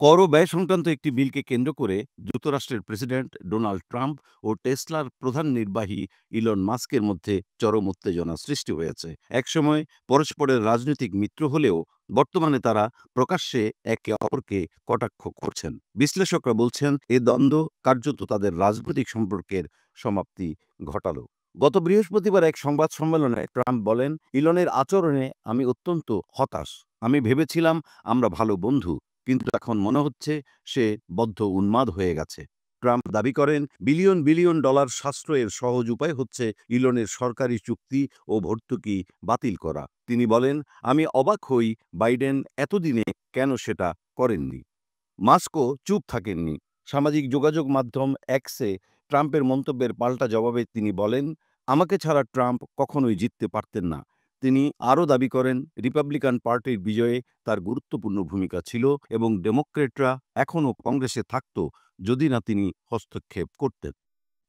কর ও ব্যয় সংক্রান্ত একটি বিলকে কেন্দ্র করে যুক্তরাষ্ট্রের প্রেসিডেন্ট ডোনাল্ড ট্রাম্প ও টেসলার প্রধান নির্বাহী ইলন মাস্কের মধ্যে চরম উত্তেজনা সৃষ্টি হয়েছে। একসময় পরস্পরের রাজনৈতিক মিত্র হলেও বর্তমানে তারা প্রকাশ্যে একে অপরকে কটাক্ষ করছেন। বিশ্লেষকরা বলছেন এ দ্বন্দ্ব কার্যত তাদের রাজনৈতিক সম্পর্কের সমাপ্তি ঘটালো। গত বৃহস্পতিবার এক সংবাদ সম্মেলনে ট্রাম্প বলেন, ইলনের আচরণে আমি অত্যন্ত হতাশ। আমি ভেবেছিলাম আমরা ভালো বন্ধু, কিন্তু এখন মনে হচ্ছে সে বদ্ধ উন্মাদ হয়ে গেছে। ট্রাম্প দাবি করেন বিলিয়ন বিলিয়ন ডলার সাশ্রয়ের সহজ উপায় হচ্ছে ইলনের সরকারি চুক্তি ও ভর্তুকি বাতিল করা। তিনি বলেন, আমি অবাক হই বাইডেন এতদিনে কেন সেটা করেননি। মাস্কও চুপ থাকেননি। সামাজিক যোগাযোগ মাধ্যম এক্সে ট্রাম্পের মন্তব্যের পাল্টা জবাবে তিনি বলেন, আমাকে ছাড়া ট্রাম্প কখনোই জিততে পারতেন না। তিনি আরও দাবি করেন রিপাবলিকান পার্টির বিজয়ে তার গুরুত্বপূর্ণ ভূমিকা ছিল এবং ডেমোক্রেটরা এখনও কংগ্রেসে থাকত যদি না তিনি হস্তক্ষেপ করতেন।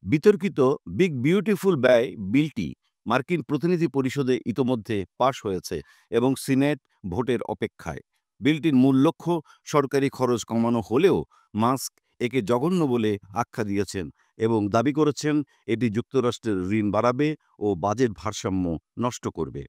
বিতর্কিত বিগ বিউটিফুল ব্যয় বিলটি মার্কিন প্রতিনিধি পরিষদে ইতোমধ্যে পাশ হয়েছে এবং সিনেট ভোটের অপেক্ষায়। বিলটির মূল লক্ষ্য সরকারি খরচ কমানো হলেও মাস্ক একে জঘন্য বলে আখ্যা দিয়েছেন এবং দাবি করেছেন এটি যুক্তরাষ্ট্রের ঋণ বাড়াবে ও বাজেট ভারসাম্য নষ্ট করবে।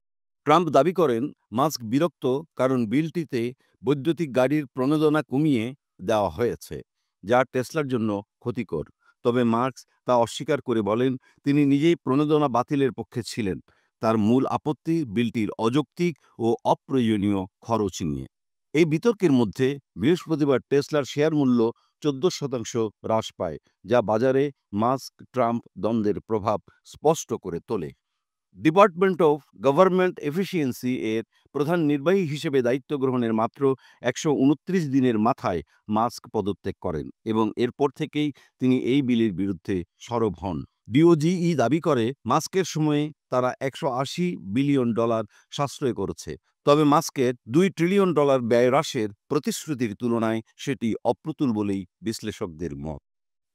ট্রাম্প দাবি করেন মাস্ক বিরক্ত কারণ বিলটিতে বৈদ্যুতিক গাড়ির প্রণোদনা কমিয়ে দেওয়া হয়েছে, যা টেসলার জন্য ক্ষতিকর। তবে মার্কস তা অস্বীকার করে বলেন তিনি নিজেই প্রণোদনা বাতিলের পক্ষে ছিলেন। তার মূল আপত্তি বিলটির অযৌক্তিক ও অপ্রয়োজনীয় খরচ নিয়ে। এই বিতর্কের মধ্যে বৃহস্পতিবার টেসলার শেয়ার মূল্য 14% হ্রাস পায়, যা বাজারে মাস্ক ট্রাম্প দ্বন্দ্বের প্রভাব স্পষ্ট করে তোলে। ডিপার্টমেন্ট অফ গভর্নমেন্ট এফিসিয়েন্সি এর প্রধান নির্বাহী হিসেবে দায়িত্ব গ্রহণের মাত্র 129 দিনের মাথায় মাস্ক পদত্যাগ করেন এবং এরপর থেকেই তিনি এই বিলের বিরুদ্ধে সরব হন। ডিওজিই দাবি করে মাস্কের সময়ে তারা $180 বিলিয়ন সাশ্রয় করেছে। তবে মাস্কের $2 ট্রিলিয়ন ব্যয় হ্রাসের প্রতিশ্রুতির তুলনায় সেটি অপ্রতুল বলেই বিশ্লেষকদের মত।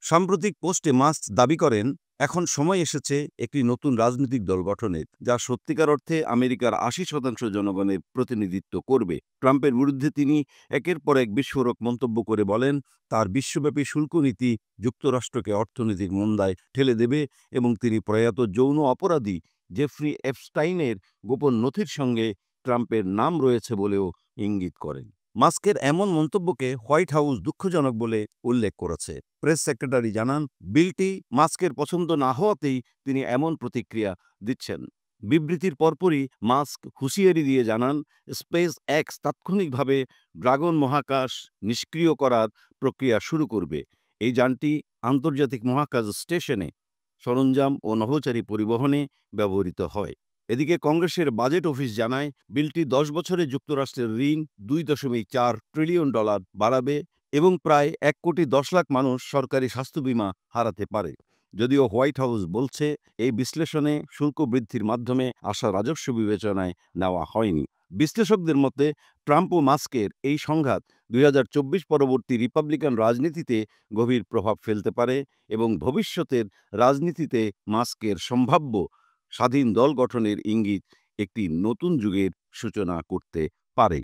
সাম্প্রতিক পোস্টে মাস্ক দাবি করেন এখন সময় এসেছে একটি নতুন রাজনৈতিক দল গঠনের, যা সত্যিকার অর্থে আমেরিকার 80% জনগণের প্রতিনিধিত্ব করবে। ট্রাম্পের বিরুদ্ধে তিনি একের পর এক বিস্ফোরক মন্তব্য করে বলেন তার বিশ্বব্যাপী শুল্ক নীতি যুক্তরাষ্ট্রকে অর্থনৈতিক মন্দায় ঠেলে দেবে এবং তিনি প্রয়াত যৌন অপরাধী জেফ্রি এপস্টাইনের গোপন নথির সঙ্গে ট্রাম্পের নাম রয়েছে বলেও ইঙ্গিত করেন। মাস্কের এমন মন্তব্যকে হোয়াইট হাউস দুঃখজনক বলে উল্লেখ করেছে। প্রেস সেক্রেটারি জানান বিলটি মাস্কের পছন্দ না হওয়াতেই তিনি এমন প্রতিক্রিয়া দিচ্ছেন। বিবৃতির পরপরই মাস্ক হুঁশিয়ারি দিয়ে জানান স্পেস এক্স তাৎক্ষণিকভাবে ড্রাগন মহাকাশ নিষ্ক্রিয় করার প্রক্রিয়া শুরু করবে। এই যানটি আন্তর্জাতিক মহাকাশ স্টেশনে সরঞ্জাম ও নভোচারী পরিবহনে ব্যবহৃত হয়। এদিকে কংগ্রেসের বাজেট অফিস জানায় বিলটি 10 বছরে যুক্তরাষ্ট্রের ঋণ $2.4 ট্রিলিয়ন বাড়াবে এবং প্রায় 1,10,00,000 মানুষ সরকারি স্বাস্থ্য বীমা হারাতে পারে। যদিও হোয়াইট হাউস বলছে এই বিশ্লেষণে শুল্ক বৃদ্ধির মাধ্যমে আসা রাজস্ব বিবেচনায় নেওয়া হয়নি। বিশ্লেষকদের মতে ট্রাম্প ও মাস্কের এই সংঘাত 2024 পরবর্তী রিপাবলিকান রাজনীতিতে গভীর প্রভাব ফেলতে পারে এবং ভবিষ্যতের রাজনীতিতে মাস্কের সম্ভাব্য স্বাধীন দল গঠনের ইঙ্গিত একটি নতুন যুগের সূচনা করতে পারে।